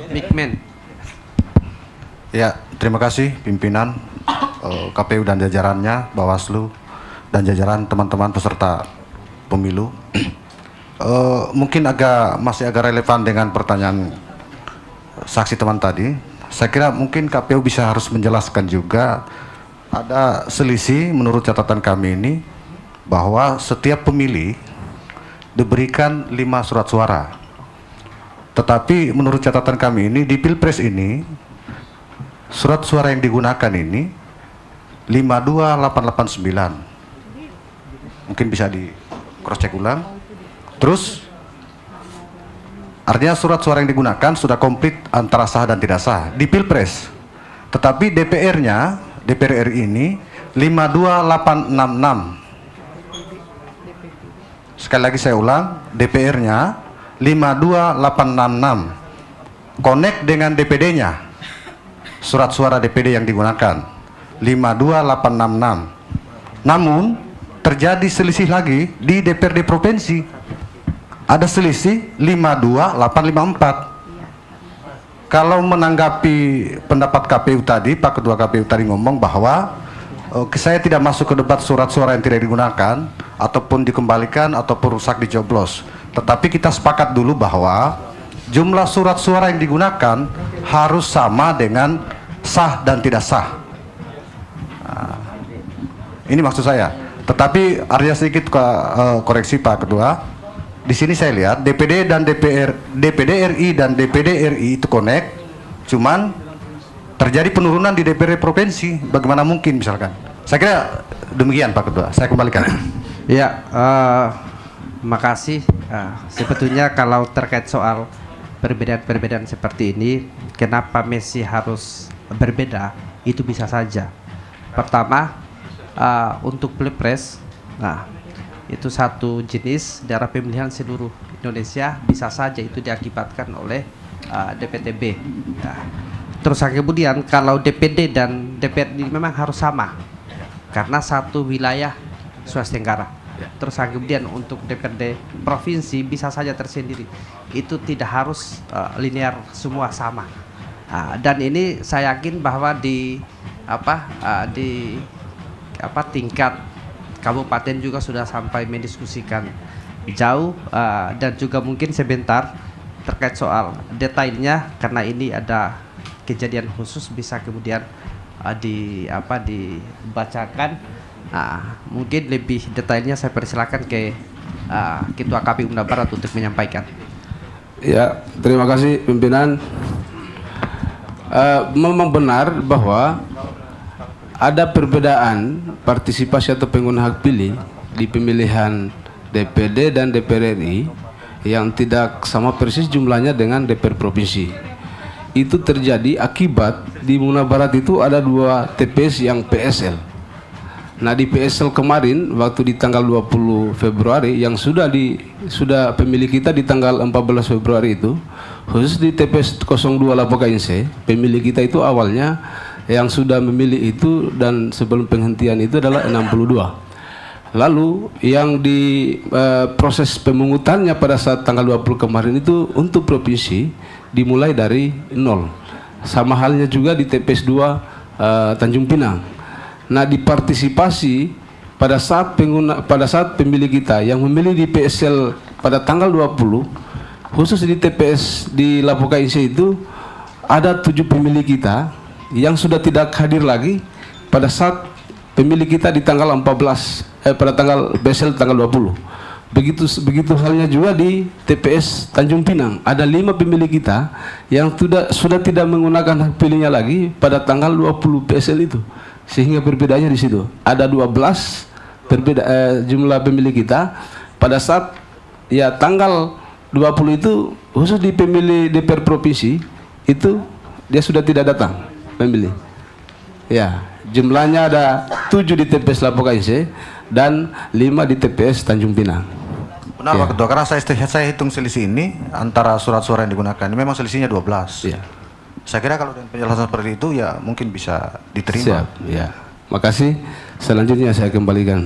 Bigman. Ya, terima kasih pimpinan KPU dan jajarannya, Bawaslu dan jajaran teman-teman peserta pemilu. Mungkin masih agak relevan dengan pertanyaan saksi teman tadi. Saya kira mungkin KPU harus menjelaskan juga, ada selisih menurut catatan kami ini bahwa setiap pemilih diberikan 5 surat suara. Tetapi menurut catatan kami ini di Pilpres ini surat suara yang digunakan ini 52889. Mungkin bisa di cross check ulang. Terus artinya surat suara yang digunakan sudah komplit antara sah dan tidak sah di Pilpres. Tetapi DPR RI ini 52866. Sekali lagi saya ulang, DPR-nya 52866. Connect dengan DPD-nya. Surat suara DPD yang digunakan 52866. Namun terjadi selisih lagi di DPRD provinsi. Ada selisih 52854. Kalau menanggapi pendapat KPU tadi, Pak Ketua KPU tadi ngomong bahwa saya tidak masuk ke debat surat suara yang tidak digunakan ataupun dikembalikan ataupun rusak dicoblos. Tetapi kita sepakat dulu bahwa jumlah surat suara yang digunakan harus sama dengan sah dan tidak sah. Ini maksud saya. Tetapi artinya sedikit koreksi Pak Ketua. Di sini saya lihat DPD RI dan DPD RI itu connect, cuman terjadi penurunan di DPRD provinsi. Bagaimana mungkin misalkan? Saya kira demikian Pak Ketua. Saya kembalikan. Ya, makasih. Sebetulnya kalau terkait soal perbedaan-perbedaan seperti ini, kenapa Messi harus berbeda? Itu bisa saja. Pertama, untuk Pilpres, itu satu jenis daerah pemilihan seluruh Indonesia, bisa saja itu diakibatkan oleh DPTB. Terus kemudian kalau DPD dan DPRD memang harus sama karena satu wilayah Sulawesi Tenggara. Terus kemudian untuk DPRD provinsi bisa saja tersendiri. Itu tidak harus linear semua sama. Dan ini saya yakin bahwa di tingkat kabupaten juga sudah sampai mendiskusikan jauh, dan juga mungkin sebentar terkait soal detailnya karena ini ada kejadian khusus bisa kemudian dibacakan. Mungkin lebih detailnya saya persilakan ke Ketua KPU Unda Barat untuk menyampaikan. Ya, terima kasih pimpinan. Memang benar bahwa ada perbedaan partisipasi atau pengguna hak pilih di pemilihan DPD dan DPR RI yang tidak sama persis jumlahnya dengan DPR provinsi. Itu terjadi akibat di Muna Barat itu ada 2 TPS yang PSL. Nah, di PSL kemarin waktu di tanggal 20 Februari yang sudah pemilih kita di tanggal 14 Februari itu, khusus di TPS 02 Lapokainse, pemilih kita itu awalnya yang sudah memilih itu dan sebelum penghentian itu adalah 62. Lalu yang di proses pemungutannya pada saat tanggal 20 kemarin itu untuk provinsi dimulai dari 0. Sama halnya juga di TPS 2 Tanjung Pinang. Nah, di partisipasi pada saat pemilih kita yang memilih di PSL pada tanggal 20, khusus di TPS di Lapokainse itu ada 7 pemilih kita yang sudah tidak hadir lagi pada saat pemilih kita di tanggal 14 pada tanggal PSL tanggal 20. Begitu halnya juga di TPS Tanjung Pinang ada 5 pemilih kita yang sudah tidak menggunakan hak pilihnya lagi pada tanggal 20 PSL itu, sehingga perbedaannya di situ ada 12 jumlah pemilih kita pada saat tanggal 20 itu khusus di pemilih DPR provinsi itu dia sudah tidak datang pemilih. Ya, jumlahnya ada 7 di TPS Lapokainse dan 5 di TPS Tanjung Pinang. Benar Pak Ketua, karena saya hitung selisih ini antara surat suara yang digunakan, memang selisihnya 12. Ya. Saya kira kalau dengan penjelasan seperti itu ya mungkin bisa diterima. Siap, ya. Makasih. Selanjutnya saya kembalikan.